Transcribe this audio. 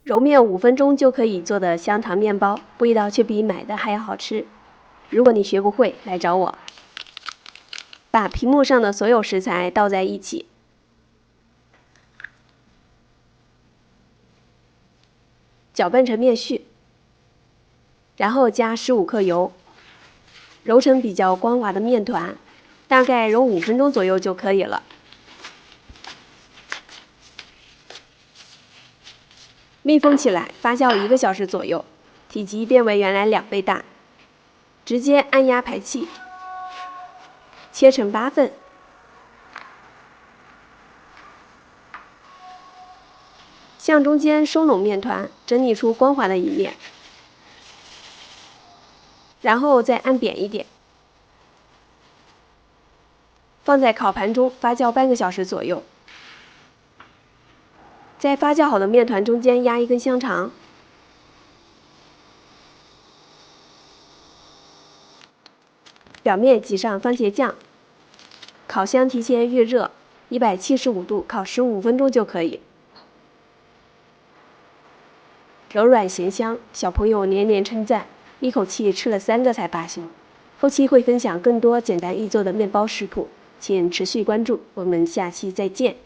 揉面5分钟就可以做的香肠面包，味道却比买的还要好吃。如果你学不会，来找我。把屏幕上的所有食材倒在一起，搅拌成面絮，然后加15克油，揉成比较光滑的面团，大概揉5分钟左右就可以了。密封起来，发酵1个小时左右，体积变为原来2倍大。直接按压排气，切成8份。向中间收拢面团，整理出光滑的一面，然后再按扁一点，放在烤盘中发酵半个小时左右。在发酵好的面团中间压一根香肠，表面挤上番茄酱，烤箱提前预热，175度烤15分钟就可以。柔软咸香，小朋友连连称赞，一口气吃了3个才罢休。后期会分享更多简单易做的面包食谱，请持续关注，我们下期再见。